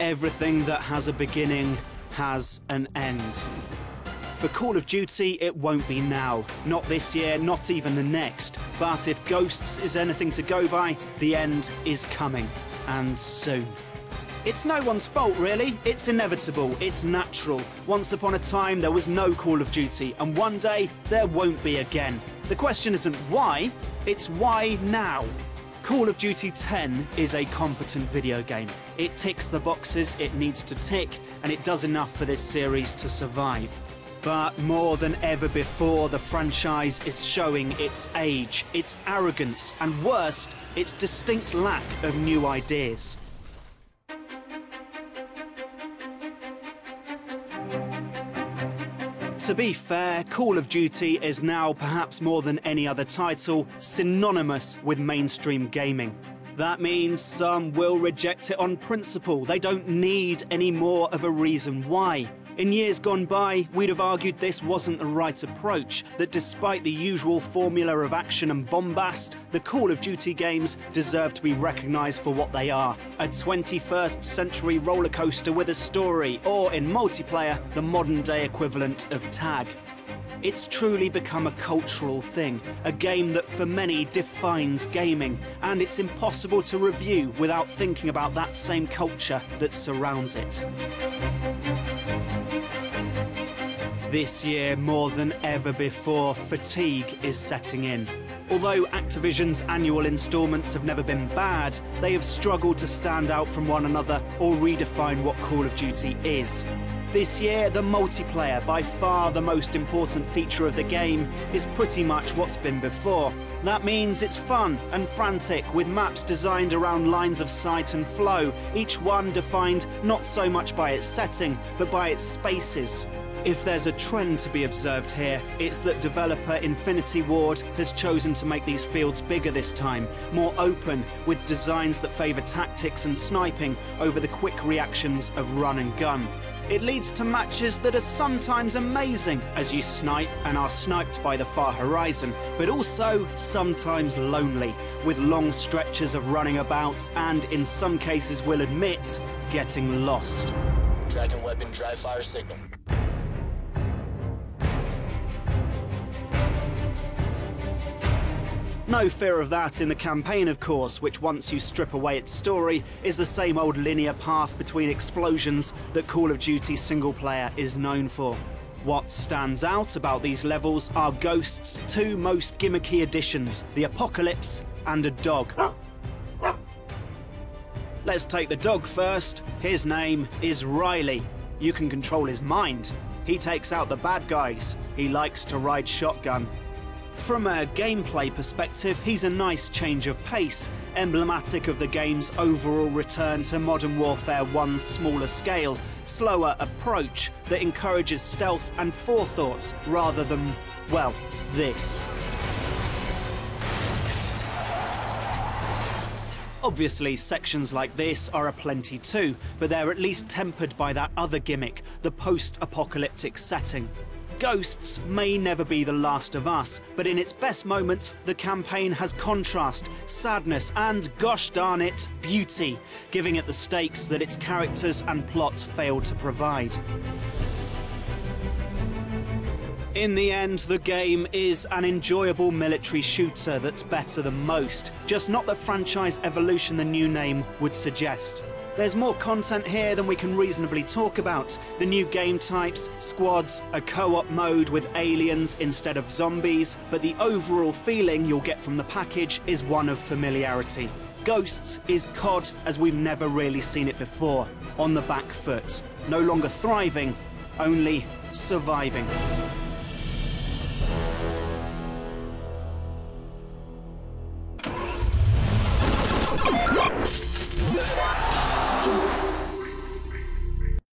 Everything that has a beginning has an end. For Call of Duty, it won't be now. Not this year, not even the next. But if Ghosts is anything to go by, the end is coming. And soon. It's no one's fault, really. It's inevitable. It's natural. Once upon a time, there was no Call of Duty, and one day, there won't be again. The question isn't why, it's why now. Call of Duty 10 is a competent video game. It ticks the boxes it needs to tick, and it does enough for this series to survive. But more than ever before, the franchise is showing its age, its arrogance, and worst, its distinct lack of new ideas. To be fair, Call of Duty is now, perhaps more than any other title, synonymous with mainstream gaming. That means some will reject it on principle. They don't need any more of a reason why. In years gone by, we'd have argued this wasn't the right approach, that despite the usual formula of action and bombast, the Call of Duty games deserve to be recognised for what they are. A 21st century rollercoaster with a story, or in multiplayer, the modern day equivalent of tag. It's truly become a cultural thing, a game that for many defines gaming, and it's impossible to review without thinking about that same culture that surrounds it. This year, more than ever before, fatigue is setting in. Although Activision's annual installments have never been bad, they have struggled to stand out from one another or redefine what Call of Duty is. This year, the multiplayer, by far the most important feature of the game, is pretty much what's been before. That means it's fun and frantic, with maps designed around lines of sight and flow, each one defined not so much by its setting, but by its spaces. If there's a trend to be observed here, it's that developer Infinity Ward has chosen to make these fields bigger this time, more open, with designs that favour tactics and sniping over the quick reactions of run and gun. It leads to matches that are sometimes amazing as you snipe and are sniped by the far horizon, but also sometimes lonely, with long stretches of running about and, in some cases we'll admit, getting lost. Tracking weapon, dry fire signal. No fear of that in the campaign, of course, which once you strip away its story, is the same old linear path between explosions that Call of Duty single player is known for. What stands out about these levels are Ghost's two most gimmicky additions, the Apocalypse and a dog. Let's take the dog first. His name is Riley. You can control his mind. He takes out the bad guys. He likes to ride shotgun. From a gameplay perspective, he's a nice change of pace, emblematic of the game's overall return to Modern Warfare 1's smaller scale, slower approach that encourages stealth and forethought rather than, well, this. Obviously, sections like this are aplenty too, but they're at least tempered by that other gimmick, the post-apocalyptic setting. Ghosts may never be the last of us, but in its best moments, the campaign has contrast, sadness, and, gosh darn it, beauty, giving it the stakes that its characters and plot failed to provide. In the end, the game is an enjoyable military shooter that's better than most, just not the franchise evolution the new name would suggest. There's more content here than we can reasonably talk about. The new game types, squads, a co-op mode with aliens instead of zombies, but the overall feeling you'll get from the package is one of familiarity. Ghosts is COD as we've never really seen it before, on the back foot. No longer thriving, only surviving.